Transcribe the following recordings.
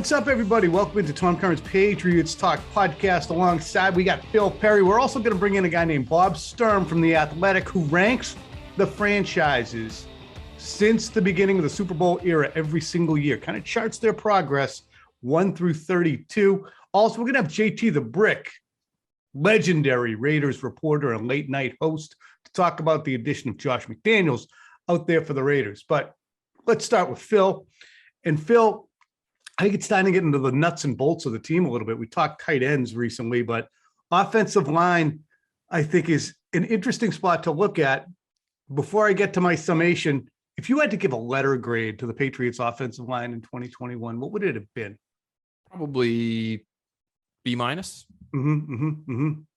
what's up, everybody? Welcome into Tom Curran's Patriots Talk podcast. Alongside, we got Phil Perry. We're also going to bring in a guy named Bob Sturm from The Athletic, who ranks the franchises since the beginning of the Super Bowl era every single year, kind of charts their progress 1 through 32. Also, we're going to have JT the Brick, legendary Raiders reporter and late night host, to talk about the addition of Josh McDaniels out there for the Raiders. But let's start with Phil. And Phil, I think it's time to get into the nuts and bolts of the team a little bit. We talked tight ends recently, but offensive line, I think, is an interesting spot to look at. Before I get to my summation, if you had to give a letter grade to the Patriots offensive line in 2021, what would it have been? Probably B-.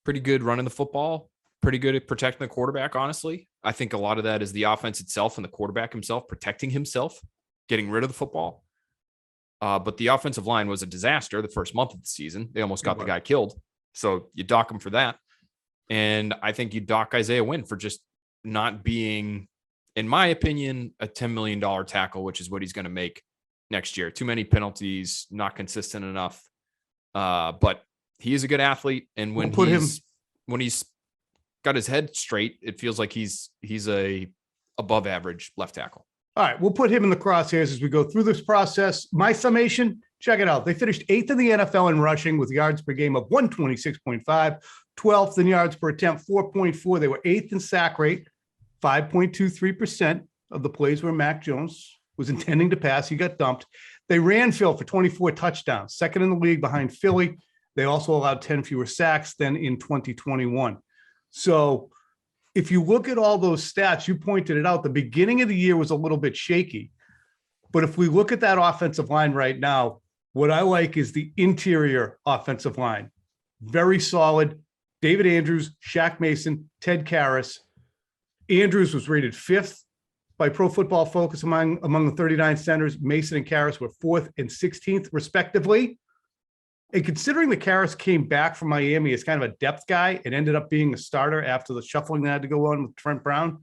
Pretty good running the football. Pretty good at protecting the quarterback, honestly. I think a lot of that is the offense itself and the quarterback himself protecting himself, getting rid of the football. But the offensive line was a disaster the first month of the season. They almost got the guy killed. So you dock him for that. And I think you dock Isaiah Wynn for just not being, in my opinion, a $10 million tackle, which is what he's going to make next year. Too many penalties, not consistent enough. But he is a good athlete. And when he's got his head straight, it feels like he's a above average left tackle. All right, we'll put him in the crosshairs as we go through this process. My summation, check it out. They finished 8th in the NFL in rushing with yards per game of 126.5, 12th in yards per attempt, 4.4. They were 8th in sack rate, 5.23% of the plays where Mac Jones was intending to pass. He got dumped. They ran Phil for 24 touchdowns, second in the league behind Philly. They also allowed 10 fewer sacks than in 2021. So if you look at all those stats, you pointed it out, the beginning of the year was a little bit shaky. But if we look at that offensive line right now, what I like is the interior offensive line. Very solid. David Andrews, Shaq Mason, Ted Karras. Andrews was rated 5th by Pro Football Focus among the 39 centers. Mason and Karras were 4th and 16th, respectively. And considering the Karras came back from Miami as kind of a depth guy and ended up being a starter after the shuffling that had to go on with Trent Brown,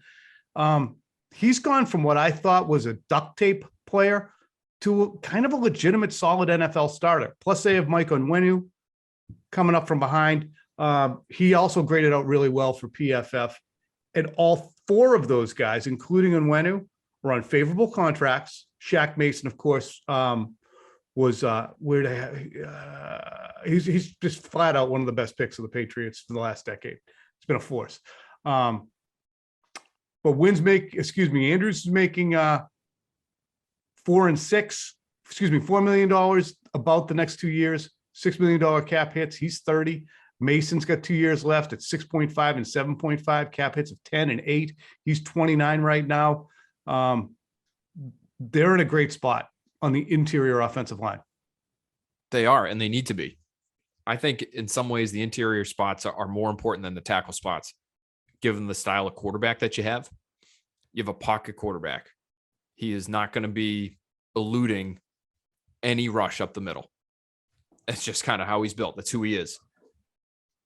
he's gone from what I thought was a duct tape player to kind of a legitimate, solid NFL starter. Plus, they have Mike Onwenu coming up from behind. He also graded out really well for PFF. And all 4 of those guys, including Onwenu, were on favorable contracts. Shaq Mason, of course, was he's just flat out one of the best picks of the Patriots for the last decade. It's been a force. But Andrews is making $4 million about the next 2 years, $6 million cap hits. He's 30. Mason's got 2 years left at 6.5 and 7.5, cap hits of 10 and 8. He's 29 right now. They're in a great spot on the interior offensive line. They are, and they need to be. I think in some ways the interior spots are more important than the tackle spots, given the style of quarterback that you have. You have a pocket quarterback. He is not going to be eluding any rush up the middle. It's just kind of how he's built. That's who he is.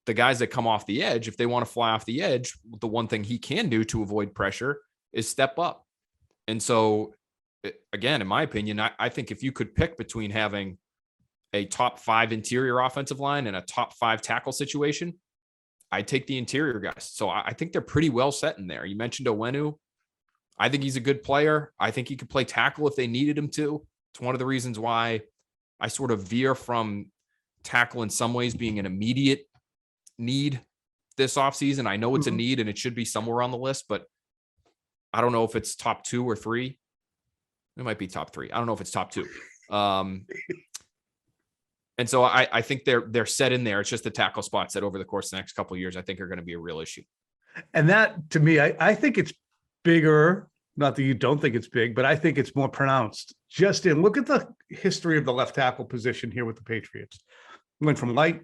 The guys that come off the edge, if they want to fly off the edge, the one thing he can do to avoid pressure is step up. And so, again, in my opinion, I think if you could pick between having a top 5 interior offensive line and a top 5 tackle situation, I'd take the interior guys. So I think they're pretty well set in there. You mentioned Onwenu. I think he's a good player. I think he could play tackle if they needed him to. It's one of the reasons why I sort of veer from tackle in some ways being an immediate need this offseason. I know it's a need and it should be somewhere on the list, but I don't know if it's top 2 or 3. It might be top 3. I don't know if it's top 2. And so I think they're set in there. It's just the tackle spots that over the course of the next couple of years, I think are going to be a real issue. And that, to me, I think it's bigger. Not that you don't think it's big, but I think it's more pronounced. Look at the history of the left tackle position here with the Patriots. Went from light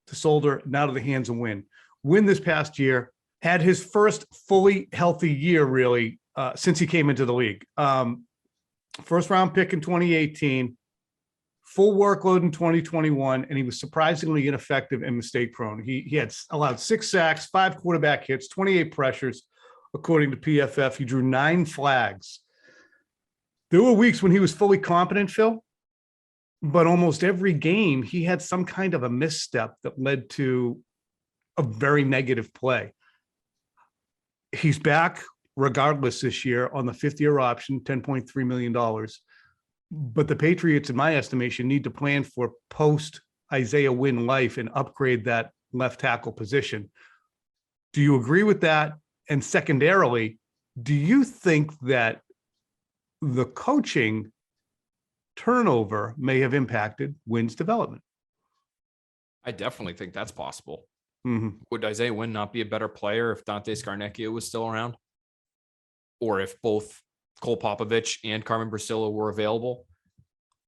to shoulder, now to the hands of Wynn. Wynn this past year had his first fully healthy year, really, since he came into the league. First round pick in 2018, full workload in 2021, and he was surprisingly ineffective and mistake prone. He had allowed 6 sacks, 5 quarterback hits, 28 pressures, according to PFF. He drew 9 flags. There were weeks when he was fully competent, Phil, but almost every game he had some kind of a misstep that led to a very negative play. He's back regardless this year on the fifth-year option, $10.3 million. But the Patriots, in my estimation, need to plan for post Isaiah Wynn life and upgrade that left tackle position. Do you agree with that? And secondarily, do you think that the coaching turnover may have impacted Wynn's development? I definitely think that's possible. Mm-hmm. Would Isaiah Wynn not be a better player if Dante Scarnecchia was still around? Or if both Cole Popovich and Carmen Bracillo were available?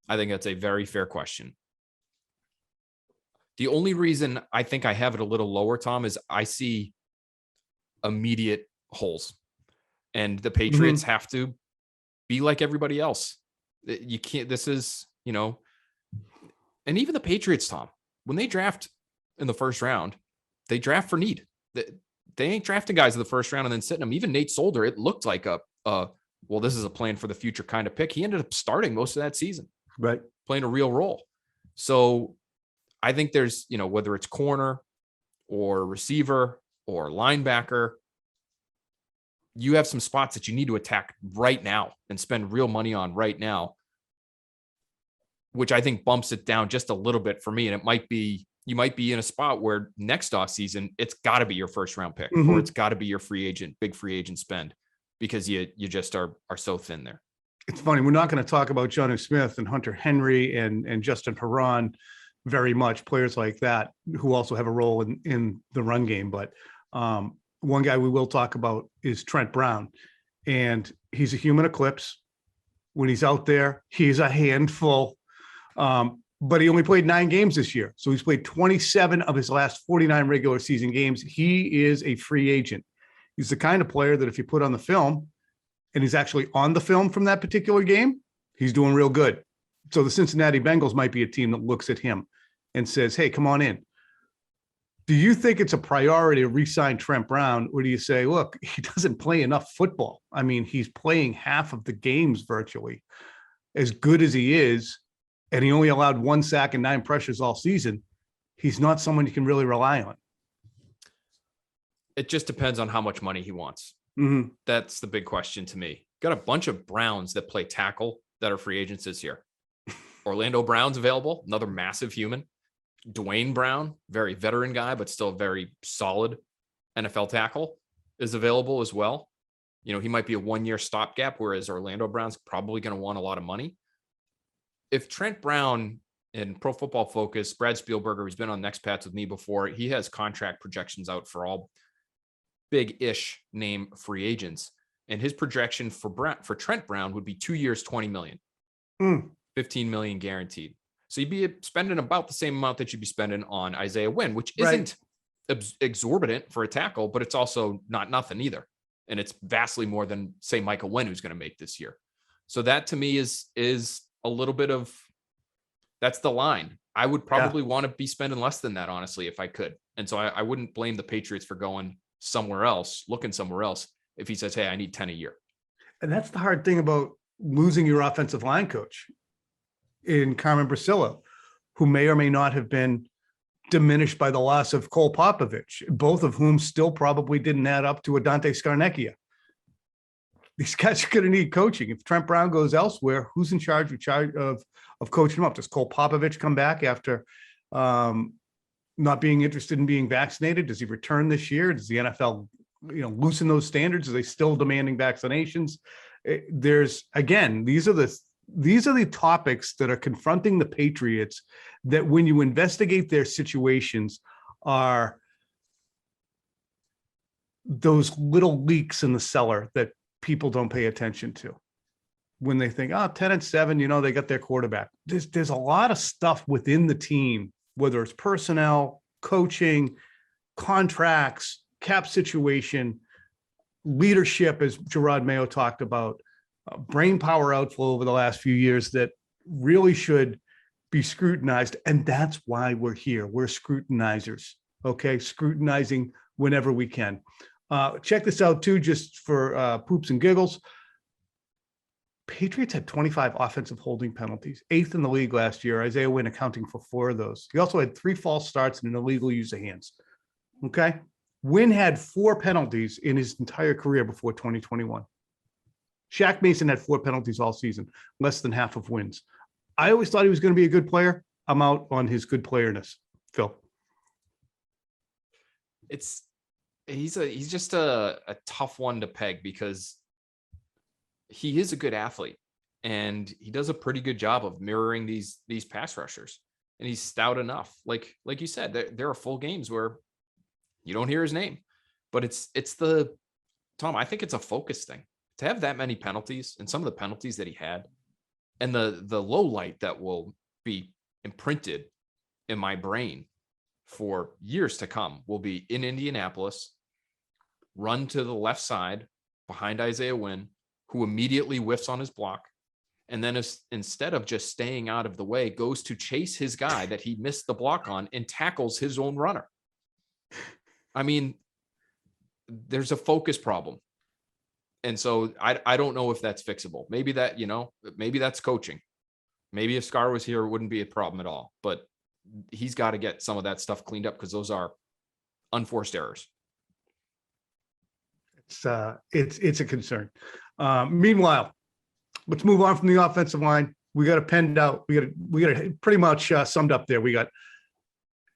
I think that's a very fair question. The only reason I think I have it a little lower, Tom, is I see immediate holes. And the Patriots have to be like everybody else. You can't, this is, and even the Patriots, Tom, when they draft in the first round, they draft for need. They ain't drafting guys in the first round and then sitting them. Even Nate Solder, it looked like well, this is a plan for the future kind of pick. He ended up starting most of that season, right? Playing a real role. So I think there's, whether it's corner or receiver or linebacker, you have some spots that you need to attack right now and spend real money on right now, which I think bumps it down just a little bit for me. And it might be, you might be in a spot where next off season, it's got to be your first round pick, or it's got to be your big free agent spend, because you just are so thin there. It's funny. We're not going to talk about Jonnu Smith and Hunter Henry and Justin Herron very much, players like that who also have a role in the run game. But one guy we will talk about is Trent Brown, and he's a human eclipse. When he's out there, he's a handful. But he only played 9 games this year. So he's played 27 of his last 49 regular season games. He is a free agent. He's the kind of player that if you put on the film and he's actually on the film from that particular game, he's doing real good. So the Cincinnati Bengals might be a team that looks at him and says, hey, come on in. Do you think it's a priority to re-sign Trent Brown, or do you say, look, he doesn't play enough football? I mean, he's playing half of the games virtually. As good as he is, and he only allowed 1 sack and 9 pressures all season, he's not someone you can really rely on. It just depends on how much money he wants. That's the big question to me. Got a bunch of Browns that play tackle that are free agents this year. Orlando Brown's available, another massive human. Dwayne Brown, very veteran guy, but still very solid NFL tackle, is available as well. He might be a 1-year stopgap, whereas Orlando Brown's probably going to want a lot of money. If Trent Brown and Pro Football Focus, Brad Spielberger, who's been on Next Pats with me before, he has contract projections out for all big-ish name free agents. And his projection for Trent Brown would be 2 years, $20 million, $15 million guaranteed. So you'd be spending about the same amount that you'd be spending on Isaiah Wynn, which isn't exorbitant for a tackle, but it's also not nothing either. And it's vastly more than, say, Michael Wynn, who's going to make this year. So that to me is a little bit of, that's the line. I would probably want to be spending less than that, honestly, if I could. And so I wouldn't blame the Patriots for going somewhere else, looking somewhere else, if he says, hey, I need 10 a year. And that's the hard thing about losing your offensive line coach in Carmen Bracillo, who may or may not have been diminished by the loss of Cole Popovich, both of whom still probably didn't add up to a Dante Scarnecchia. These guys are going to need coaching. If Trent Brown goes elsewhere, who's in charge of coaching him up? Does Cole Popovich come back after not being interested in being vaccinated? Does he return this year? Does the NFL, loosen those standards? Are they still demanding vaccinations? These are the topics that are confronting the Patriots, that when you investigate their situations are those little leaks in the cellar that people don't pay attention to when they think, 10-7, they got their quarterback. There's a lot of stuff within the team, whether it's personnel, coaching, contracts, cap situation, leadership, as Gerard Mayo talked about, brain power outflow over the last few years, that really should be scrutinized. And that's why we're here. We're scrutinizers. Okay. Scrutinizing whenever we can. Check this out too, just for poops and giggles. Patriots had 25 offensive holding penalties, 8th in the league last year. Isaiah Wynn accounting for 4 of those. He also had 3 false starts and an illegal use of hands. Okay. Wynn had 4 penalties in his entire career before 2021. Shaq Mason had 4 penalties all season, less than half of wins. I always thought he was going to be a good player. I'm out on his good playerness, Phil. He's just a tough one to peg because he is a good athlete and he does a pretty good job of mirroring these pass rushers, and he's stout enough. Like you said, there are full games where you don't hear his name, but it's Tom, I think it's a focus thing to have that many penalties, and some of the penalties that he had, and the low light that will be imprinted in my brain for years to come will be in Indianapolis, run to the left side behind Isaiah Wynn, who immediately whiffs on his block. And then instead of just staying out of the way, goes to chase his guy that he missed the block on and tackles his own runner. I mean, there's a focus problem. And so I don't know if that's fixable. Maybe that's coaching. Maybe if Scar was here, it wouldn't be a problem at all. But he's got to get some of that stuff cleaned up because those are unforced errors. It's a concern. Meanwhile, let's move on from the offensive line. We got it penned out. We got it pretty much summed up there. We got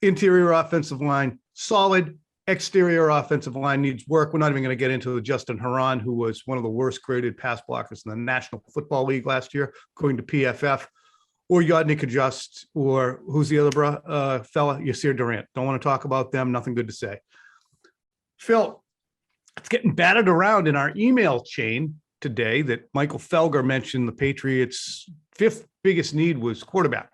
interior offensive line, solid. Exterior offensive line needs work. We're not even going to get into Justin Herron, who was one of the worst graded pass blockers in the National Football League last year, according to PFF, or Yodnik Adjust, or who's the other fella? Yasir Durant. Don't want to talk about them. Nothing good to say. Phil, it's getting batted around in our email chain today that Michael Felger mentioned the Patriots' 5th biggest need was quarterback.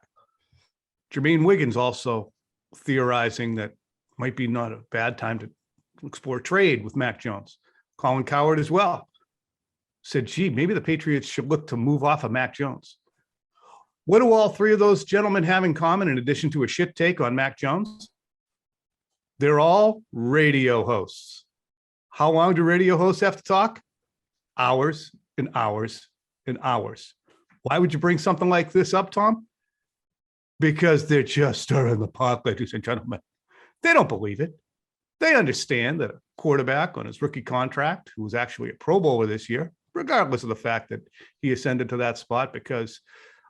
Jermaine Wiggins also theorizing that might be not a bad time to explore trade with Mac Jones. Colin Coward as well said, gee, maybe the Patriots should look to move off of Mac Jones. What do all 3 of those gentlemen have in common in addition to a shit take on Mac Jones? They're all radio hosts. How long do radio hosts have to talk? Hours and hours and hours. Why would you bring something like this up, Tom? Because they're just stirring the pot, ladies and gentlemen. They don't believe it. They understand that a quarterback on his rookie contract, who was actually a Pro Bowler this year, regardless of the fact that he ascended to that spot because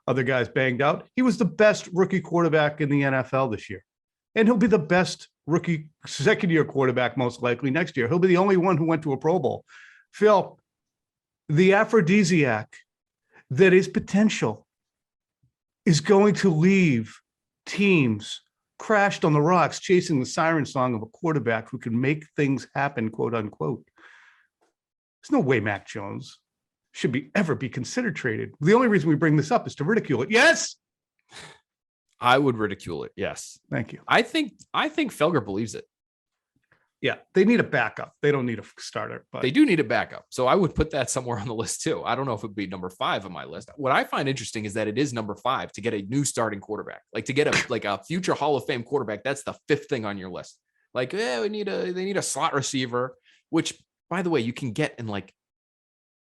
other guys banged out, he was the best rookie quarterback in the NFL this year. And he'll be the best rookie second-year quarterback most likely next year. He'll be the only one who went to a Pro Bowl. Phil, the aphrodisiac that is potential is going to leave teams crashed on the rocks, chasing the siren song of a quarterback who can make things happen, quote unquote. There's no way Mac Jones should ever be considered traded. The only reason we bring this up is to ridicule it. Yes. I would ridicule it. Yes. Thank you. I think Felger believes it. Yeah. They need a backup. They don't need a starter, but they do need a backup. So I would put that somewhere on the list too. I don't know if it would be number 5 on my list. What I find interesting is that it is number 5 to get a new starting quarterback, like to get a future Hall of Fame quarterback. That's the 5th thing on your list. Like, they need a slot receiver, which by the way, you can get in like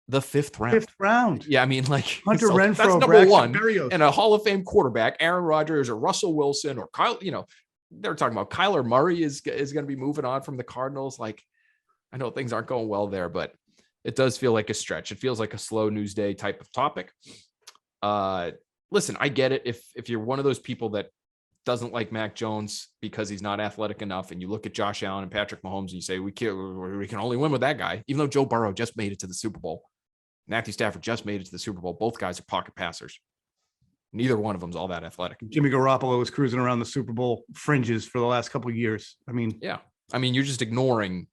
the 5th round. 5th round. Yeah. I mean, like Hunter Renfrow, that's number Braxton 1 Berrios. And a Hall of Fame quarterback, Aaron Rodgers or Russell Wilson or Kyle, they're talking about Kyler Murray is going to be moving on from the Cardinals. Like, I know things aren't going well there, but it does feel like a stretch. It feels like a slow news day type of topic. Listen, I get it. If you're one of those people that doesn't like Mac Jones because he's not athletic enough, and you look at Josh Allen and Patrick Mahomes and you say, we can only win with that guy, even though Joe Burrow just made it to the Super Bowl. Matthew Stafford just made it to the Super Bowl. Both guys are pocket passers. Neither one of them's all that athletic. Jimmy Garoppolo was cruising around the Super Bowl fringes for the last couple of years. I mean, yeah. I mean, you're ignoring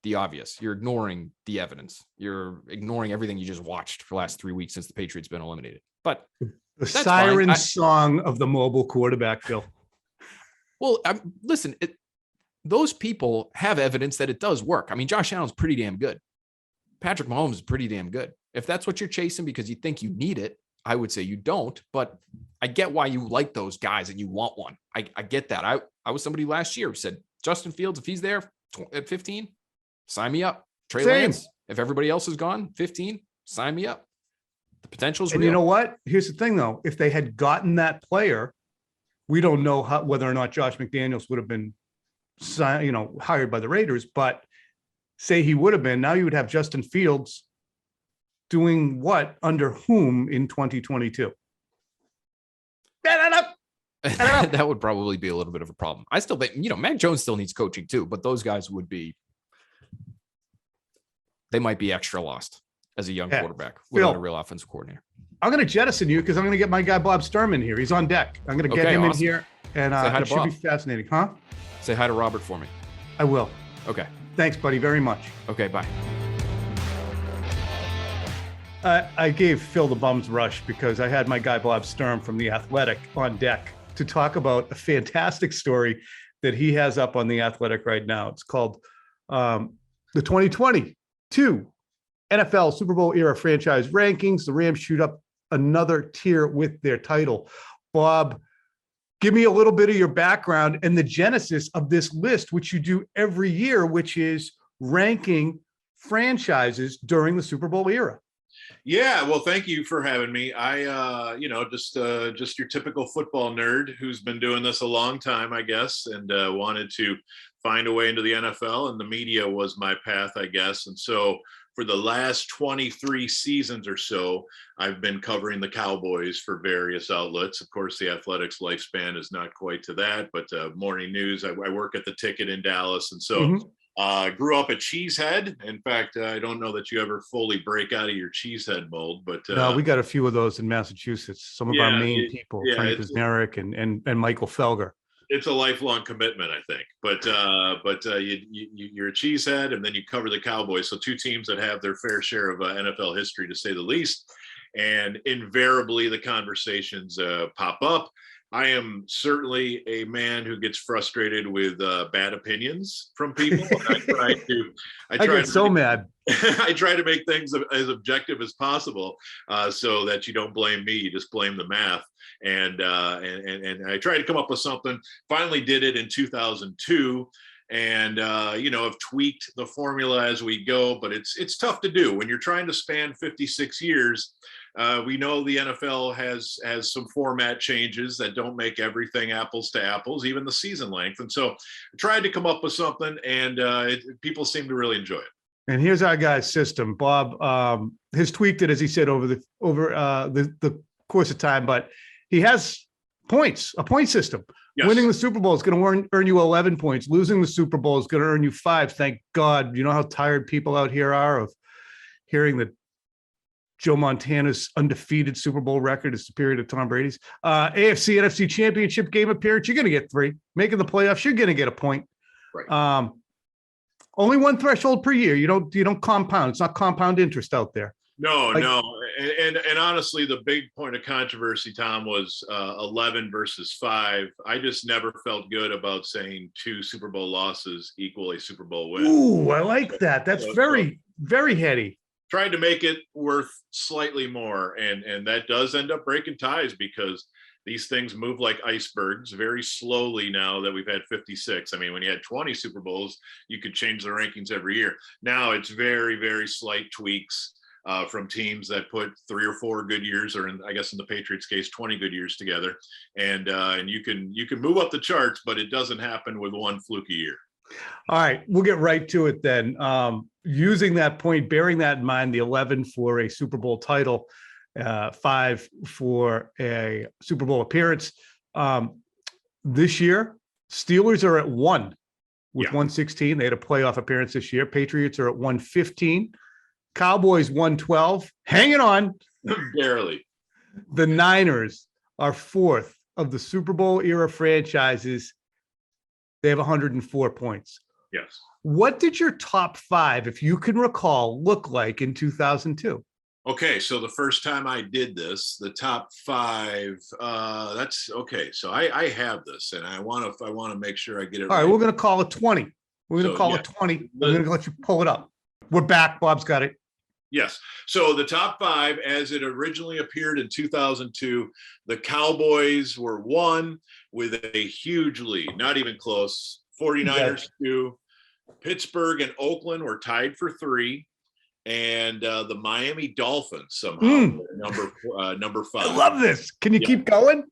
the obvious. You're ignoring the evidence. You're ignoring everything you just watched for the last 3 weeks since the Patriots been eliminated. But the siren song of the mobile quarterback, Phil. Well, listen, those people have evidence that it does work. I mean, Josh Allen's pretty damn good. Patrick Mahomes is pretty damn good. If that's what you're chasing because you think you need it, I would say you don't, but I get why you like those guys and you want one. I get that. I was somebody last year who said, Justin Fields, if he's there at 15, sign me up. Trey Lance, if everybody else is gone, 15, sign me up. The potential's And real. you know what? Here's the thing, though. If they had gotten that player, we don't know whether or not Josh McDaniels would have been, hired by the Raiders. But say he would have been, now you would have Justin Fields doing what under whom in 2022? That would probably be a little bit of a problem. I still think, Mac Jones still needs coaching too, but those guys they might be extra lost as a young quarterback without a real offensive coordinator. I'm going to jettison you because I'm going to get my guy Bob Sturm in here. He's on deck. I'm going to get him in here, and it should be fascinating, huh? Say hi to Robert for me. I will. Okay. Thanks, buddy, very much. Okay, bye. I gave Phil the bum's rush because I had my guy Bob Sturm from The Athletic on deck to talk about a fantastic story that he has up on The Athletic right now. It's called the 2022 NFL Super Bowl era franchise rankings. The Rams shoot up another tier with their title. Bob, give me a little bit of your background and the genesis of this list, which you do every year, which is ranking franchises during the Super Bowl era. Yeah, well, thank you for having me. I, just your typical football nerd who's been doing this a long time, I guess, and wanted to find a way into the NFL, and the media was my path, I guess. And so for the last 23 seasons or so, I've been covering the Cowboys for various outlets. Of course, the Athletics lifespan is not quite to that, but morning news, I work at the Ticket in Dallas. And so grew up a cheesehead. In fact, I don't know that you ever fully break out of your cheesehead mold, but no, we got a few of those in Massachusetts. Some of our main people, Frank Wisniewicz and Michael Felger. It's a lifelong commitment, I think. But you're a cheesehead, and then you cover the Cowboys. So two teams that have their fair share of NFL history, to say the least. And invariably, the conversations pop up. I am certainly a man who gets frustrated with bad opinions from people. I get so mad. I try to make things as objective as possible, so that you don't blame me, you just blame the math. And I tried to come up with something. Finally, did it in 2002. And have tweaked the formula as we go, but it's tough to do when you're trying to span 56 years. We know the NFL has some format changes that don't make everything apples to apples, even the season length. And so I tried to come up with something, and people seem to really enjoy it. And here's our guy's system. Bob has tweaked it, as he said, over the course of time, but he has a point system. Yes. Winning the Super Bowl is going to earn you 11 points. Losing the Super Bowl is going to earn you 5. Thank God. You know how tired people out here are of hearing that Joe Montana's undefeated Super Bowl record is superior to Tom Brady's. AFC, NFC championship game appearance, you're going to get 3. Making the playoffs, you're going to get a point. Right. Only one threshold per year. You don't compound. It's not compound interest out there. No. And honestly, the big point of controversy, Tom, was 11 versus 5. I just never felt good about saying 2 Super Bowl losses equal a Super Bowl win. Ooh, I like that. That's very, very heady. Tried to make it worth slightly more. And that does end up breaking ties, because these things move like icebergs very slowly now that we've had 56. I mean, when you had 20 Super Bowls, you could change the rankings every year. Now it's very, very slight tweaks from teams that put 3 or 4 good years, or in the Patriots case, 20 good years together. And you can move up the charts, but it doesn't happen with one fluky year. All right, we'll get right to it then. Using that point, bearing that in mind, the 11 for a Super Bowl title, 5 for a Super Bowl appearance. This year, Steelers are at 1 with 116. They had a playoff appearance this year. Patriots are at 115. Cowboys 112. Hanging on. Barely. The Niners are 4th of the Super Bowl era franchises. They have 104 points. Yes. What did your top 5, if you can recall, look like in 2002? Okay, so the first time I did this, the top 5, that's okay. So I have this, and I want to make sure I get it right. All right, we're going to call it 20. We're going to call it 20. I'm going to let you pull it up. We're back. Bob's got it. Yes. So the top 5, as it originally appeared in 2002, the Cowboys were 1 with a huge lead, not even close. 49ers 2. Pittsburgh and Oakland were tied for 3. And the Miami Dolphins somehow number 5. I love this. Can you keep going?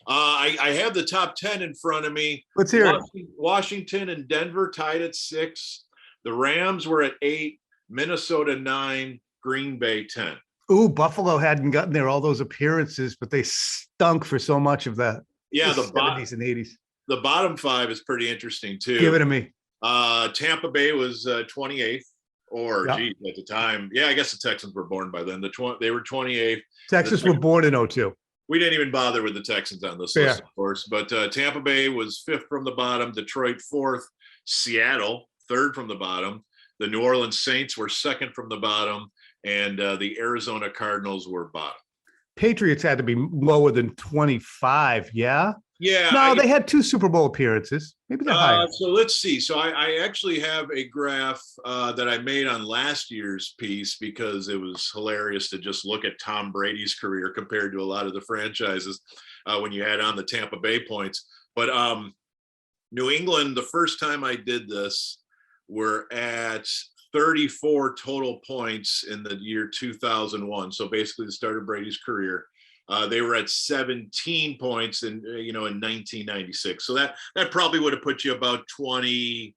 I have the top 10 in front of me. Let's hear it. Washington and Denver tied at 6. The Rams were at 8. Minnesota 9. Green Bay 10. Ooh, Buffalo hadn't gotten there all those appearances, but they stunk for so much of that. Yeah, the 70s and 80s. The bottom 5 is pretty interesting too. Give it to me. Tampa Bay was 28th, or Yep. geez, at the time. Yeah, I guess the Texans were born by then. They were 28th. Texas were born in 02. We didn't even bother with the Texans on this list, of course. But Tampa Bay was 5th from the bottom. Detroit 4th. Seattle 3rd from the bottom. The New Orleans Saints were 2nd from the bottom, and the Arizona Cardinals were bottom. Patriots had to be lower than 25. Yeah. Yeah. No, they had 2 Super Bowl appearances. Maybe they're higher. So let's see. So I actually have a graph that I made on last year's piece because it was hilarious to just look at Tom Brady's career compared to a lot of the franchises when you add on the Tampa Bay points. But New England, the first time I did this, were at 34 total points in the year 2001. So basically the start of Brady's career. They were at 17 points in 1996. So that probably would have put you about 20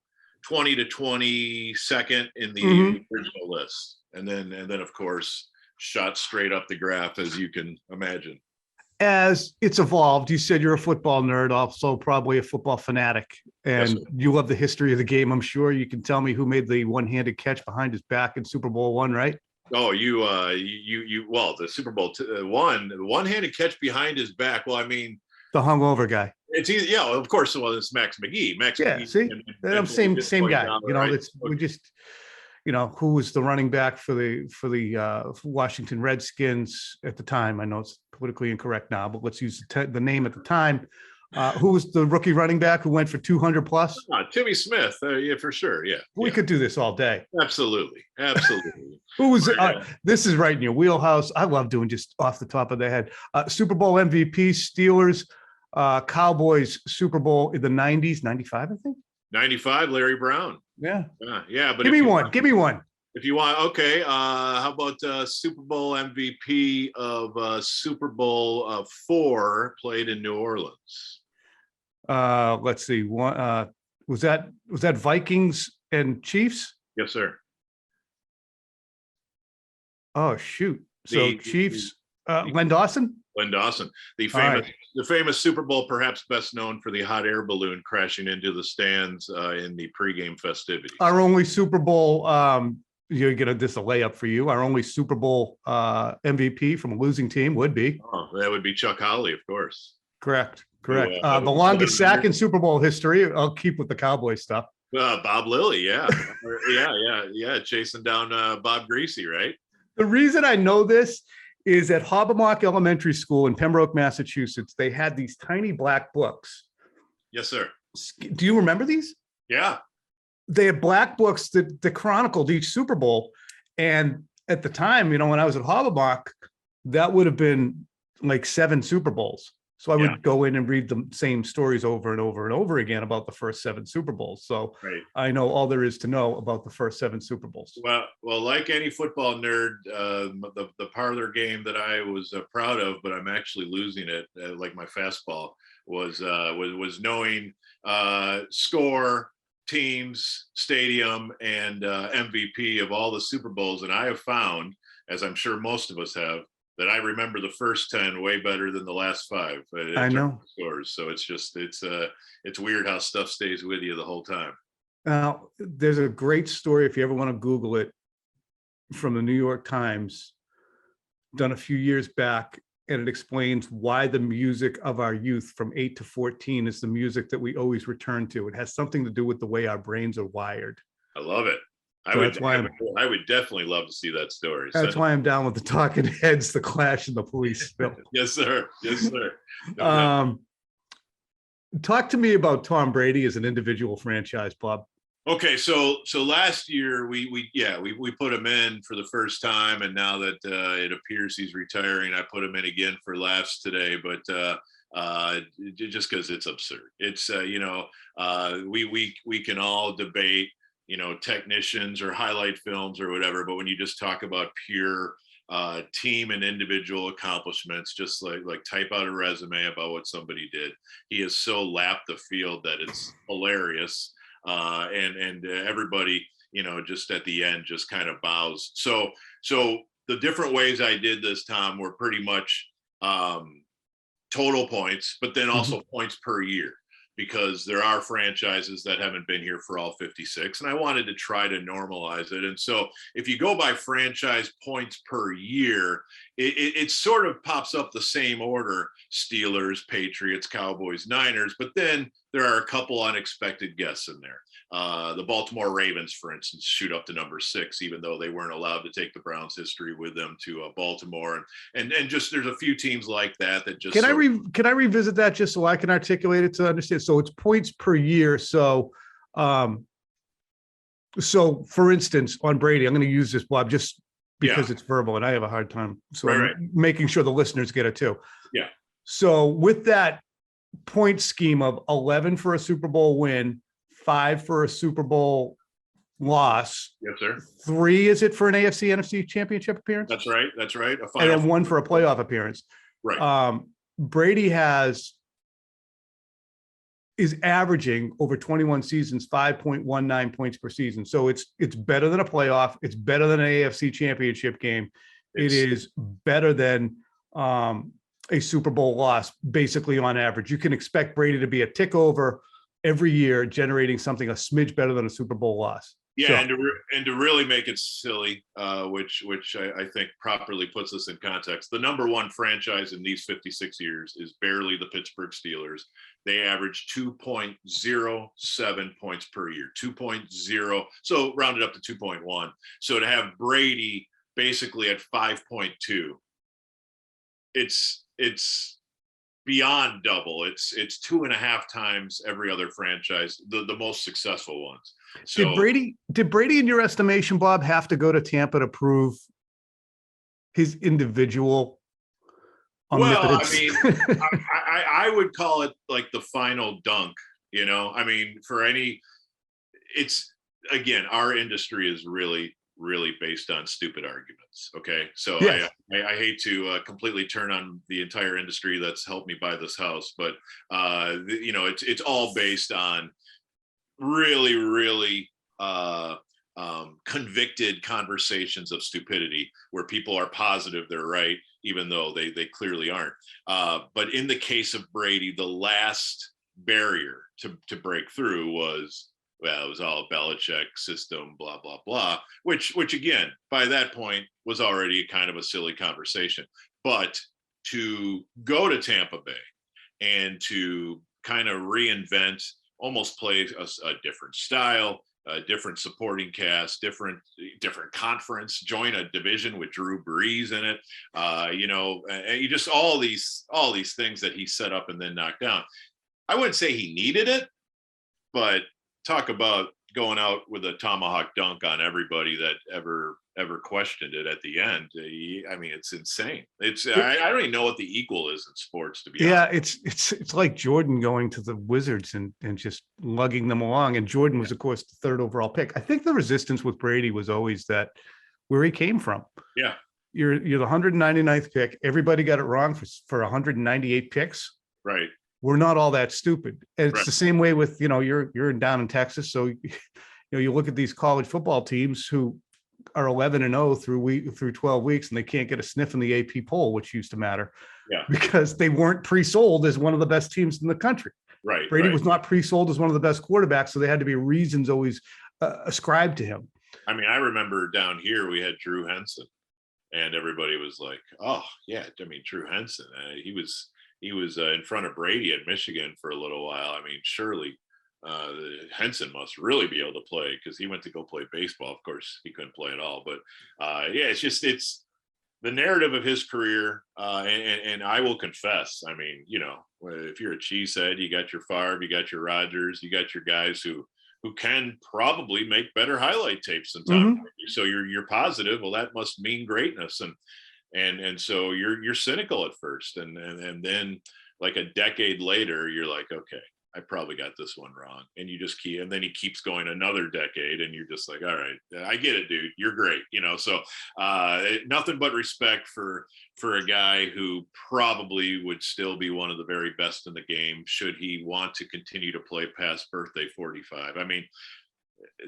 to 22nd in the original list. And then of course, shot straight up the graph, as you can imagine. As it's evolved, you said you're a football nerd, also probably a football fanatic, and Yes, you love the history of the game. I'm sure you can tell me who made the one-handed catch behind his back in Super Bowl I, right? Oh, well, the Super Bowl the one-handed catch behind his back. Well, I mean, The hungover guy. it's easy. Yeah, of course. Well, it's Max McGee. Yeah, see, same guy. Right? It's we just, who was the running back for the Washington Redskins at the time? I know it's politically incorrect now, but let's use the name at the time. Who was the rookie running back who went for 200 plus? Timmy Smith. Yeah, for sure. Yeah, We could do this all day. absolutely. Who was this is right in your wheelhouse. I love doing just off the top of the head. Super Bowl MVP, Steelers, Cowboys, Super Bowl in the 90s, 95, I think. 95, Larry Brown. Yeah. Yeah. But Give me one. If you want, okay. How about Super Bowl MVP of Super Bowl 4 played in New Orleans? Let's see. One was that Vikings and Chiefs? Yes, sir. Oh shoot. So Chiefs, Len Dawson? Len Dawson, the famous Super Bowl, perhaps best known for the hot air balloon crashing into the stands in the pregame festivities. Our only Super Bowl, you're gonna this a layup for you. Our only Super Bowl MVP from a losing team would be. Oh, that would be Chuck Howley, of course. Correct. The longest sack in Super Bowl history. I'll keep with the Cowboy stuff. Bob Lilly, yeah. Chasing down Bob Greasy, right? The reason I know this is at Hobbamock Elementary School in Pembroke, Massachusetts, they had these tiny black books. Yes, sir. Do you remember these? Yeah. They had black books that chronicled each Super Bowl. And at the time, when I was at Hobbamock, that would have been like 7 Super Bowls. So I would go in and read the same stories over and over and over again about the first 7 Super Bowls. So I know all there is to know about the first 7 Super Bowls. Well, like any football nerd, the parlor game that I was proud of, but I'm actually losing it, like my fastball, was knowing score, teams, stadium, and MVP of all the Super Bowls. And I have found, as I'm sure most of us have, that I remember the first 10 way better than the last 5. I know. Scores. So it's weird how stuff stays with you the whole time. Now, there's a great story, if you ever want to Google it, from the New York Times, done a few years back, and it explains why the music of our youth from 8 to 14 is the music that we always return to. It has something to do with the way our brains are wired. I love it. I would definitely love to see that story. That's why I'm down with the Talking Heads, the Clash, and the Police. Yes, sir. Talk to me about Tom Brady as an individual franchise, Bob. Okay, so last year we put him in for the first time, and now that it appears he's retiring, I put him in again for laughs today. But just because it's absurd, it's we can all debate technicians or highlight films or whatever, but when you just talk about pure team and individual accomplishments, just like type out a resume about what somebody did. He has so lapped the field that it's hilarious. And everybody, just at the end just kind of bows. So the different ways I did this, Tom, were pretty much total points, but then also points per year, because there are franchises that haven't been here for all 56, and I wanted to try to normalize it. And so if you go by franchise points per year, it sort of pops up the same order: Steelers, Patriots, Cowboys, Niners, but then there are a couple unexpected guests in there. The Baltimore Ravens, for instance, shoot up to number 6, even though they weren't allowed to take the Browns history with them to Baltimore. And just there's a few teams like that just. Can I revisit that just so I can articulate it to understand? So it's points per year. So, for instance, on Brady, I'm going to use this, Bob, just because it's verbal and I have a hard time. So I'm making sure the listeners get it too. Yeah. So with that point scheme of 11 for a Super Bowl win, 5 for a Super Bowl loss. Yes, sir. 3, is it, for an AFC NFC championship appearance? That's right. And then 1 for a playoff appearance. Right. Brady is averaging over 21 seasons 5.19 points per season. So it's better than a playoff. It's better than an AFC championship game. It is better than a Super Bowl loss, basically on average. You can expect Brady to be a tick over every year, generating something a smidge better than a Super Bowl loss. Yeah, so, and to really make it silly, which I think properly puts us in context, the number one franchise in these 56 years is barely the Pittsburgh Steelers. They average 2.07 points per year, 2.0, so rounded up to 2.1. So to have Brady basically at 5.2, it's beyond double. It's 2.5 times every other franchise, the most successful ones. So did Brady, in your estimation, Bob, have to go to Tampa to prove his individual omnipotence? Well, I mean, I would call it like the final dunk. I mean, it's, again, our industry is really based on stupid arguments. Okay. So yes. I hate to completely turn on the entire industry that's helped me buy this house, but it's all based on really convicted conversations of stupidity where people are positive they're right, even though they clearly aren't. But in the case of Brady, the last barrier to break through was, well, it was all Belichick system, blah, blah, blah, which again, by that point was already kind of a silly conversation. But to go to Tampa Bay and to kind of reinvent, almost play a different style, a different supporting cast, different conference, join a division with Drew Brees in it, and you just all these things that he set up and then knocked down. I wouldn't say he needed it, but talk about going out with a tomahawk dunk on everybody that ever questioned it at the end. I mean, it's insane. I don't even know what the equal is in sports, to be honest. Yeah, it's like Jordan going to the Wizards and just lugging them along. And Jordan was, of course, the 3rd overall pick. I think the resistance with Brady was always that where he came from. Yeah. You're the 199th pick. Everybody got it wrong for 198 picks. Right. We're not all that stupid. And it's the same way with, you're down in Texas. So, you look at these college football teams who are 11-0 through 12 weeks, and they can't get a sniff in the AP poll, which used to matter because they weren't pre-sold as one of the best teams in the country. Right. Brady was not pre-sold as one of the best quarterbacks. So they had to be reasons always ascribed to him. I mean, I remember down here, we had Drew Henson, and everybody was like, oh yeah. I mean, Drew Henson, he was in front of Brady at Michigan for a little while. I mean, surely Henson must really be able to play because he went to go play baseball. Of course, he couldn't play at all. But it's the narrative of his career. And I will confess, I mean, if you're a cheesehead, you got your Favre, you got your Rodgers, you got your guys who can probably make better highlight tapes than Tom Brady. So you're positive. Well, that must mean greatness. And so you're cynical at first, and then like a decade later, you're like, okay, I probably got this one wrong. And you just keep, and then he keeps going another decade, and you're just like, all right, I get it, dude. You're great. So nothing but respect for a guy who probably would still be one of the very best in the game should he want to continue to play past birthday 45. I mean,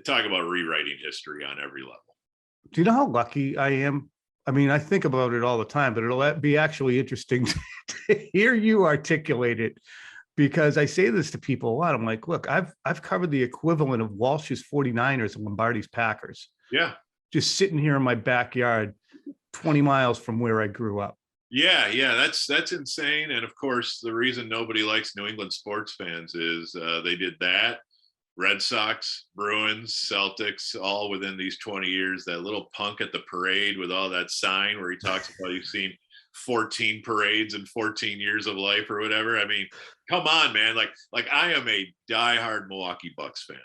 talk about rewriting history on every level. Do you know how lucky I am? I mean, I think about it all the time, but it'll be actually interesting to hear you articulate it, because I say this to people a lot. I'm like, look, I've covered the equivalent of Walsh's 49ers and Lombardi's Packers. Yeah. Just sitting here in my backyard, 20 miles from where I grew up. Yeah, that's insane. And of course, the reason nobody likes New England sports fans is they did that. Red Sox, Bruins, Celtics, all within these 20 years. That little punk at the parade with all that sign where he talks about you've seen 14 parades in 14 years of life or whatever. I mean, come on, man. Like I am a diehard Milwaukee Bucks fan.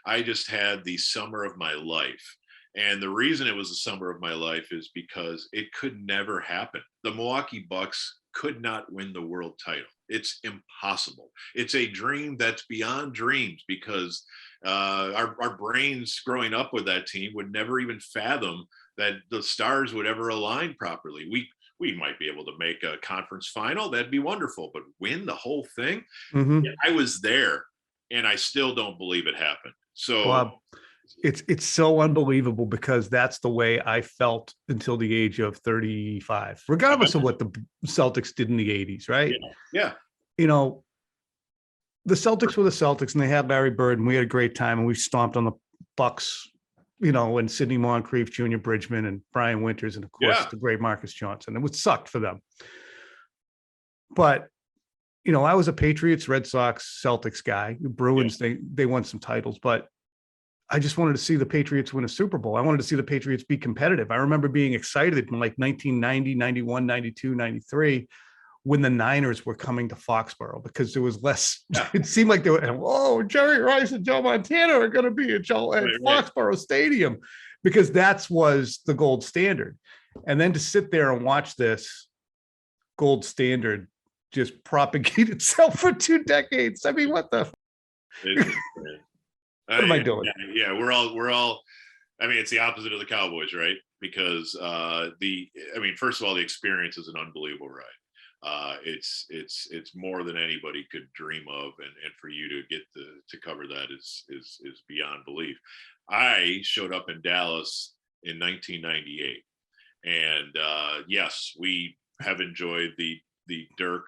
I just had the summer of my life. And the reason it was the summer of my life is because it could never happen. The Milwaukee Bucks could not win the world title. It's impossible. It's a dream that's beyond dreams, because our brains growing up with that team would never even fathom that the stars would ever align properly. We might be able to make a conference final. That'd be wonderful, but win the whole thing? Mm-hmm. Yeah, I was there, and I still don't believe it happened. So Bob, it's so unbelievable, because that's the way I felt until the age of 35, regardless of what the Celtics did in the 80s, right? Yeah. The Celtics were the Celtics, and they had Larry Bird, and we had a great time, and we stomped on the Bucks, and Sidney Moncrief, Junior Bridgman, and Brian Winters, and of course the great Marcus Johnson. It would suck for them. But I was a Patriots, Red Sox, Celtics guy. Bruins, they won some titles, but I just wanted to see the Patriots win a Super Bowl. I wanted to see the Patriots be competitive. I remember being excited in like 1990, 91, 92, 93, when the Niners were coming to Foxborough, because there was less, it seemed like they were, Jerry Rice and Joe Montana are going to be at Foxborough Stadium, because that was the gold standard. And then to sit there and watch this gold standard just propagate itself for 2 decades. I mean, what the? What am I doing? Yeah, we're all. I mean, it's the opposite of the Cowboys, right? Because first of all, the experience is an unbelievable ride. It's more than anybody could dream of, and for you to get to cover that is beyond belief. I showed up in Dallas in 1998, and yes, we have enjoyed the Dirk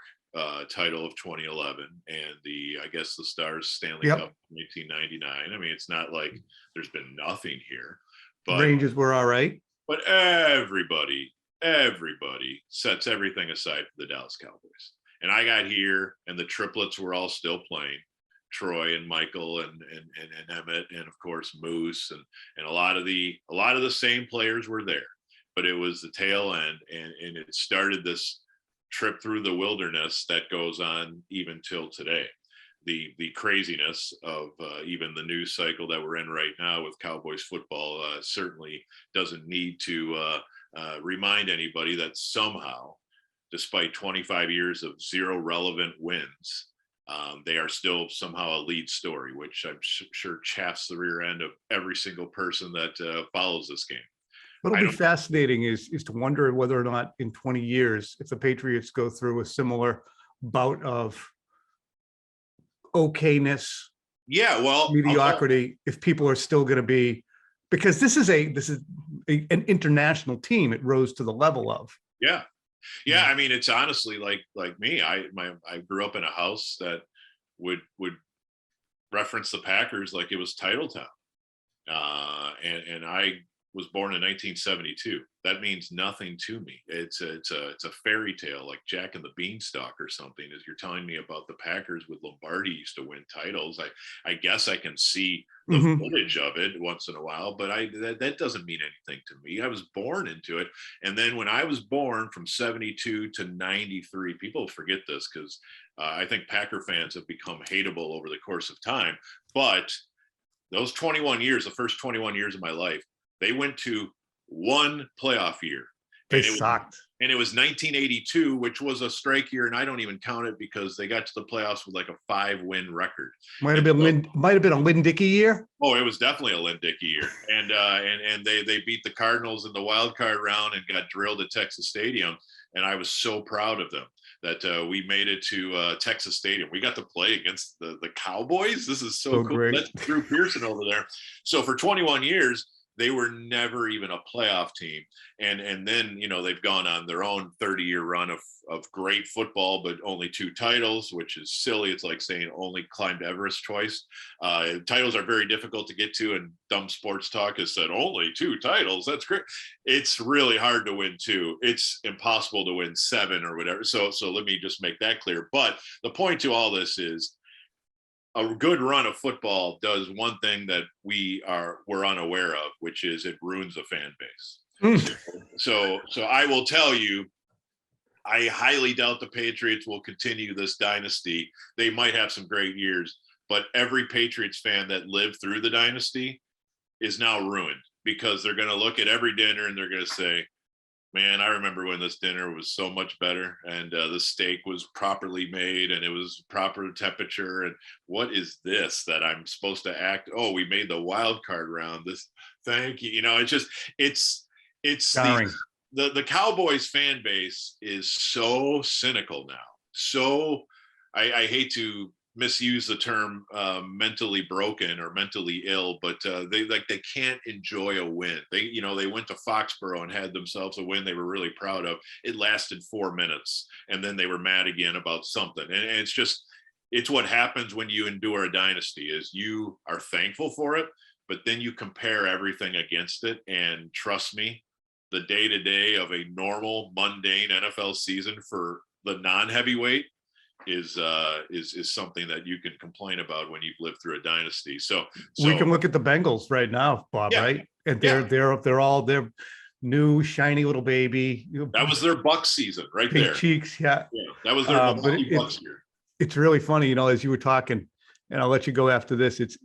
title of 2011 and the Stars Stanley Cup 1999. I mean, it's not like there's been nothing here, but Rangers were all right. But everybody sets everything aside for the Dallas Cowboys. And I got here, and the triplets were all still playing. Troy and Michael and Emmett, and of course Moose, and a lot of the same players were there. But it was the tail end, and it started this trip through the wilderness that goes on even till today. The craziness of even the news cycle that we're in right now with Cowboys football certainly doesn't need to remind anybody that somehow, despite 25 years of zero relevant wins, they are still somehow a lead story, which I'm sure chafes the rear end of every single person that follows this game. What'll be fascinating is to wonder whether or not in 20 years, if the Patriots go through a similar bout of okayness, mediocrity, if people are still going to be, because this is an international team. It rose to the level of. Yeah. I mean, it's honestly like me. I grew up in a house that would reference the Packers like it was Titletown, and I was born in 1972. That means nothing to me. It's a fairy tale, like Jack and the Beanstalk or something. As you're telling me about the Packers with Lombardi used to win titles, I guess I can see the footage of it once in a while, but that doesn't mean anything to me. I was born into it, and then when I was born from 72 to 93, people forget this because I think Packer fans have become hateable over the course of time. But those 21 years, the first 21 years of my life, they went to one playoff year, They sucked. And it was 1982, which was a strike year, and I don't even count it because they got to the playoffs with like a 5-win record. Might have been a Lynn Dickey year. Oh, it was definitely a Lynn Dickey year, and they beat the Cardinals in the wild card round and got drilled at Texas Stadium, and I was so proud of them that we made it to Texas Stadium. We got to play against the Cowboys. This is so cool. Great. That's Drew Pearson over there. So for 21 years. They were never even a playoff team. And then, you know, they've gone on their own 30-year run of great football, but only 2 titles, which is silly. It's like saying only climbed Everest twice. Titles are very difficult to get to, and dumb sports talk has said only 2 titles. That's great. It's really hard to win 2. It's impossible to win 7 or whatever. So let me just make that clear. But the point to all this is, a good run of football does one thing that we're unaware of, which is it ruins a fan base. So I will tell you, I highly doubt the Patriots will continue this dynasty. They might have some great years, but every Patriots fan that lived through the dynasty is now ruined, because they're going to look at every dinner and they're going to say, man, I remember when this dinner was so much better, and the steak was properly made and it was proper temperature. And what is this that I'm supposed to act? Oh, we made the wild card round. This, thank you. You know, it's the Cowboys fan base is so cynical now. So I hate to misuse the term mentally broken or mentally ill, but they can't enjoy a win. They went to Foxborough and had themselves a win they were really proud of. It lasted 4 minutes, and then they were mad again about something. And it's what happens when you endure a dynasty, is you are thankful for it, but then you compare everything against it. And trust me, the day-to-day of a normal, mundane NFL season for the non-heavyweight is something that you can complain about when you've lived through a dynasty. So we can look at the Bengals right now, Bob, yeah, right? And they're all their new shiny little baby. That was their Bucks season right Pink there. Cheeks, yeah. That was their Bucks year. It's really funny, as you were talking, and I'll let you go after this. It's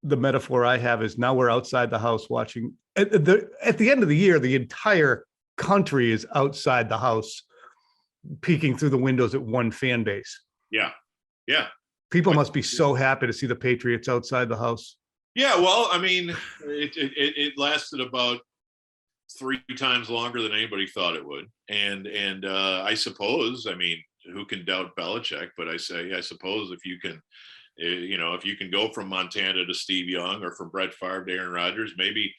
the metaphor I have is now we're outside the house watching. At the end of the year, the entire country is outside the house, peeking through the windows at one fan base. Yeah. People must be so happy to see the Patriots outside the house. Yeah, well, I mean, it lasted about 3 times longer than anybody thought it would. And I suppose, I mean, who can doubt Belichick? But I suppose if you can, if you can go from Montana to Steve Young, or from Brett Favre to Aaron Rodgers, maybe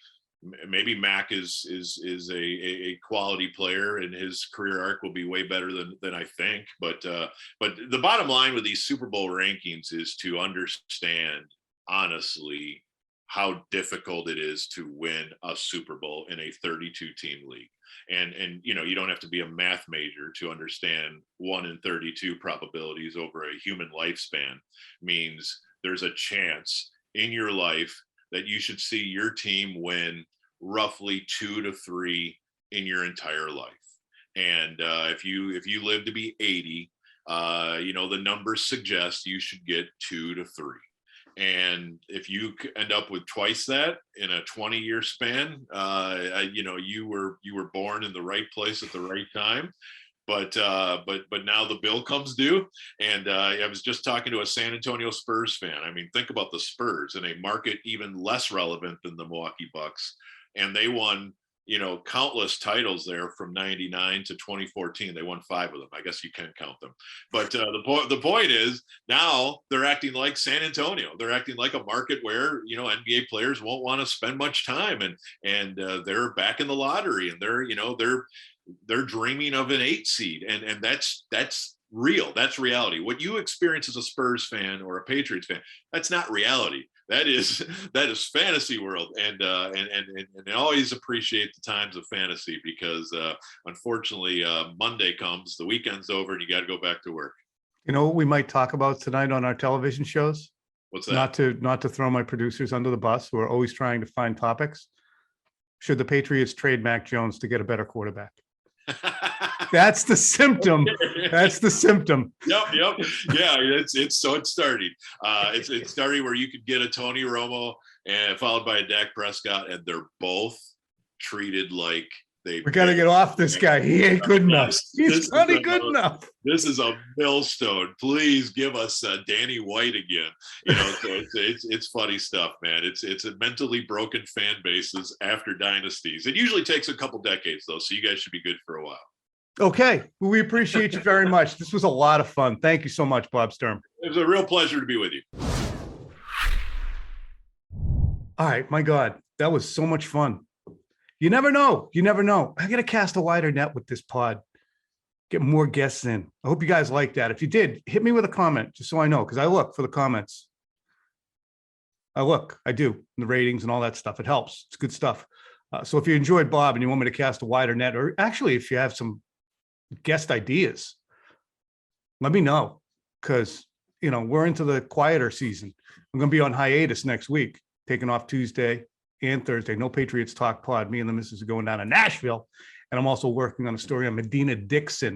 Mac is a quality player, and his career arc will be way better than I think. But the bottom line with these Super Bowl rankings is to understand, honestly, how difficult it is to win a Super Bowl in a 32-team league. And you don't have to be a math major to understand 1 in 32 probabilities over a human lifespan means there's a chance in your life that you should see your team win roughly 2 to 3 in your entire life. And if you live to be 80, the numbers suggest you should get 2 to 3. And if you end up with twice that in a 20-year span, you were born in the right place at the right time. But now the bill comes due, and I was just talking to a San Antonio Spurs fan. I mean, think about the Spurs in a market even less relevant than the Milwaukee Bucks, and they won, countless titles there from 99 to 2014. They won 5 of them. I guess you can count them. But the point is, now they're acting like San Antonio. They're acting like a market where, NBA players won't want to spend much time, and they're back in the lottery, and they're dreaming of an 8 seed, and that's real. That's reality. What you experience as a Spurs fan or a Patriots fan, that's not reality. That is fantasy world, and I always appreciate the times of fantasy, because unfortunately Monday comes, the weekend's over, and you got to go back to work. You know what we might talk about tonight on our television shows? What's that? Not to throw my producers under the bus, who are always trying to find topics. Should the Patriots trade Mac Jones to get a better quarterback? That's the symptom. That's the symptom. Yep. Yeah, it's starting. It's starting where you could get a Tony Romo and followed by a Dak Prescott, and they're both treated like We got to get off this guy. He ain't good enough. He's not good enough. This is a millstone. Please give us Danny White again. So it's funny stuff, man. It's a mentally broken fan bases after dynasties. It usually takes a couple decades, though, so you guys should be good for a while. Okay. Well, we appreciate you very much. This was a lot of fun. Thank you so much, Bob Sturm. It was a real pleasure to be with you. All right. My God, that was so much fun. You never know. You never know. I got to cast a wider net with this pod. Get more guests in. I hope you guys like that. If you did, hit me with a comment just so I know, because I look for the comments. I do, the ratings and all that stuff. It helps. It's good stuff. So if you enjoyed Bob and you want me to cast a wider net, or actually if you have some guest ideas, let me know, because we're into the quieter season. I'm going to be on hiatus next week, taking off Tuesday and Thursday. No Patriots Talk pod. Me and the missus are going down to Nashville, and I'm also working on a story on Medina Dixon.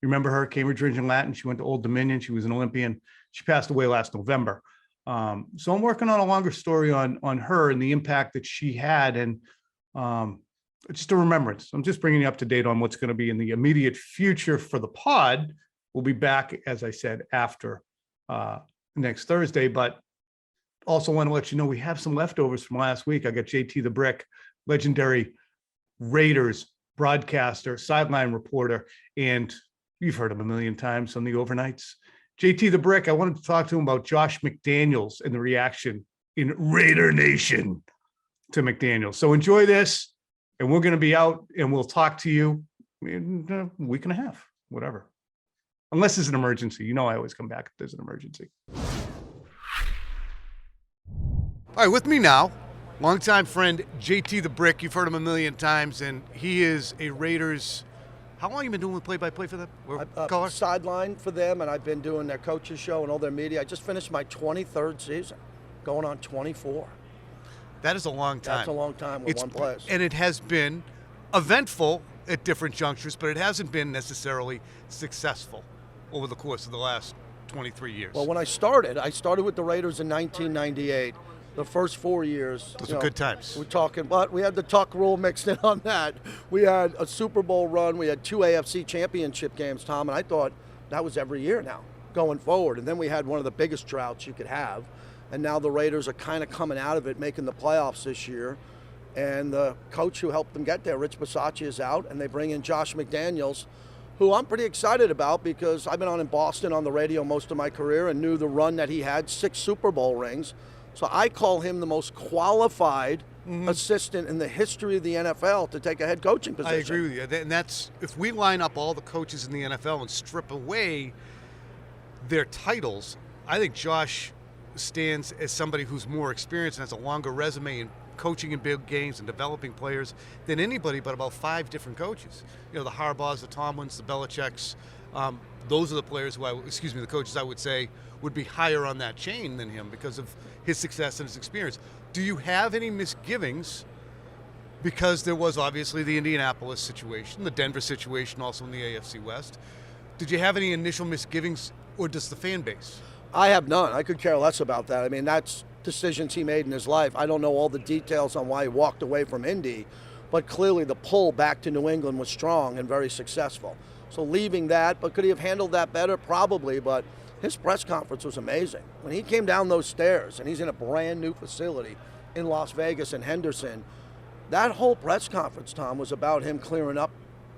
You remember her? Cambridge Region Latin. She went to Old Dominion. She was an Olympian. She passed away last November. So I'm working on a longer story on her and the impact that she had, and just a remembrance. I'm just bringing you up to date on what's going to be in the immediate future for the pod. We'll be back, as I said, after next Thursday, but also want to let you know we have some leftovers from last week. I got JT the Brick, legendary Raiders broadcaster, sideline reporter, and you've heard him a million times on the overnights. JT the Brick, I wanted to talk to him about Josh McDaniels and the reaction in Raider Nation to McDaniels. So enjoy this, and we're going to be out, and we'll talk to you in a week and a half, whatever. Unless there's an emergency. I always come back if there's an emergency. All right, with me now, longtime friend JT the Brick. You've heard him a million times, and he is a Raiders. How long have you been doing play-by-play for them? Sideline for them, and I've been doing their coaches show and all their media. I just finished my 23rd season, going on 24. That is a long time. That's a long time with one place. And it has been eventful at different junctures, but it hasn't been necessarily successful over the course of the last 23 years. Well, when I started with the Raiders in 1998. The first 4 years. Those were good times. We're talking, but we had the tuck rule mixed in on that. We had a Super Bowl run. We had 2 AFC championship games, Tom, and I thought that was every year now going forward. And then we had one of the biggest droughts you could have. And now the Raiders are kind of coming out of it, making the playoffs this year. And the coach who helped them get there, Rich Bisaccia, is out, and they bring in Josh McDaniels, who I'm pretty excited about because I've been on in Boston on the radio most of my career and knew the run that he had, 6 Super Bowl rings. So I call him the most qualified assistant in the history of the NFL to take a head coaching position. I agree with you. And that's, if we line up all the coaches in the NFL and strip away their titles, I think Josh stands as somebody who's more experienced and has a longer resume in coaching in big games and developing players than anybody but about 5 different coaches. The Harbaughs, the Tomlins, the Belichicks. Those are the players the coaches I would say would be higher on that chain than him because of his success and his experience. Do you have any misgivings? Because there was obviously the Indianapolis situation, the Denver situation also in the AFC West. Did you have any initial misgivings, or does the fan base? I have none. I could care less about that. I mean, that's decisions he made in his life. I don't know all the details on why he walked away from Indy, but clearly the pull back to New England was strong and very successful. So leaving that, but could he have handled that better? Probably, but his press conference was amazing. When he came down those stairs, and he's in a brand new facility in Las Vegas and Henderson, that whole press conference, Tom, was about him clearing up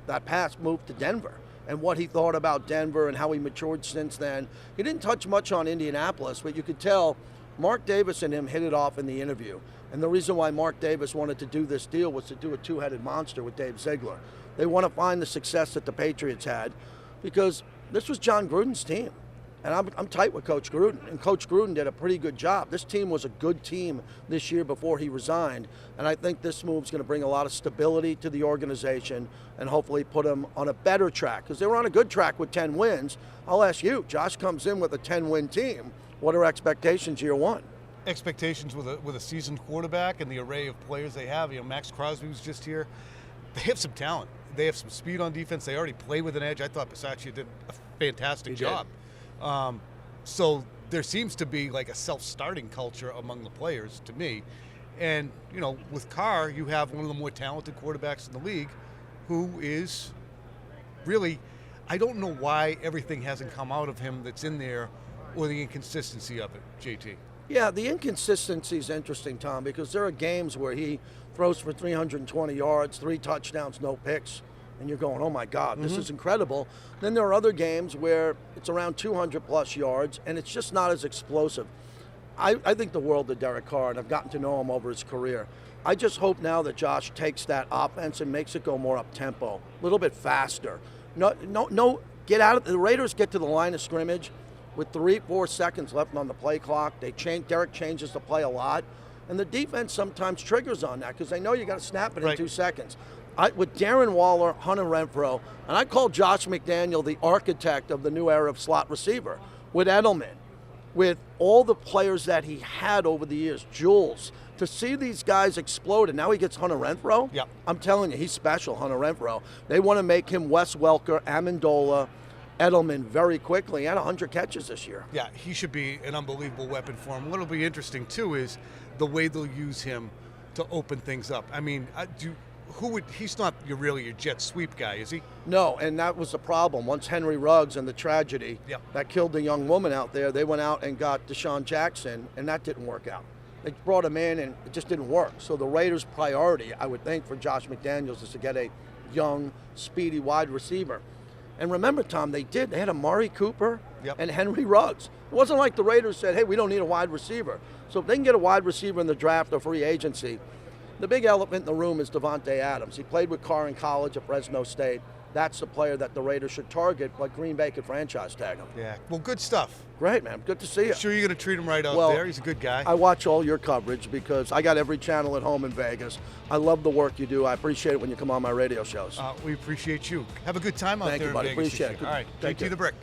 that past move to Denver and what he thought about Denver and how he matured since then. He didn't touch much on Indianapolis, but you could tell Mark Davis and him hit it off in the interview. And the reason why Mark Davis wanted to do this deal was to do a 2-headed monster with Dave Ziegler. They want to find the success that the Patriots had because this was John Gruden's team. And I'm tight with Coach Gruden, and Coach Gruden did a pretty good job. This team was a good team this year before he resigned, and I think this move's going to bring a lot of stability to the organization and hopefully put them on a better track because they were on a good track with 10 wins. I'll ask you, Josh comes in with a 10-win team. What are expectations year one? Expectations with a seasoned quarterback and the array of players they have. Max Crosby was just here. They have some talent. They have some speed on defense. They already play with an edge. I thought Bisaccia did a fantastic job. So there seems to be like a self-starting culture among the players to me. And, with Carr, you have one of the more talented quarterbacks in the league who is really, I don't know why everything hasn't come out of him that's in there or the inconsistency of it, JT. Yeah, the inconsistency is interesting, Tom, because there are games where he throws for 320 yards, 3 touchdowns, no picks, and you're going, oh my God, this is incredible. Then there are other games where it's around 200 plus yards, and it's just not as explosive. I think the world of Derek Carr, and I've gotten to know him over his career. I just hope now that Josh takes that offense and makes it go more up-tempo, a little bit faster. No, get out of the Raiders get to the line of scrimmage with 3-4 seconds left on the play clock. Derek changes the play a lot, and the defense sometimes triggers on that because they know you got to snap it in 2 seconds. With Darren Waller, Hunter Renfrow, and I call Josh McDaniel the architect of the new era of slot receiver, with Edelman, with all the players that he had over the years, Jules, to see these guys explode, and now he gets Hunter Renfrow. Yep. I'm telling you, he's special, Hunter Renfrow. They want to make him Wes Welker, Amendola, Edelman very quickly. He had 100 catches this year. Yeah, he should be an unbelievable weapon for him. What'll be interesting, too, is the way they'll use him to open things up. I mean, he's not really your jet sweep guy, is he? No, and that was the problem. Once Henry Ruggs and the tragedy that killed the young woman out there, they went out and got Deshaun Jackson, and that didn't work out. They brought him in, and it just didn't work. So the Raiders' priority, I would think, for Josh McDaniels is to get a young, speedy wide receiver. And remember, Tom, they had Amari Cooper and Henry Ruggs. It wasn't like the Raiders said, hey, we don't need a wide receiver. So if they can get a wide receiver in the draft or free agency, the big elephant in the room is Devontae Adams. He played with Carr in college at Fresno State. That's the player that the Raiders should target, but Green Bay could franchise tag him. Yeah, well, good stuff. Great, man. Good to see you. Sure you're going to treat him right out there? He's a good guy. I watch all your coverage because I got every channel at home in Vegas. I love the work you do. I appreciate it when you come on my radio shows. We appreciate you. Have a good time out there in Vegas. Thank you, buddy. Appreciate it. All right, Thank JT you. the Brick.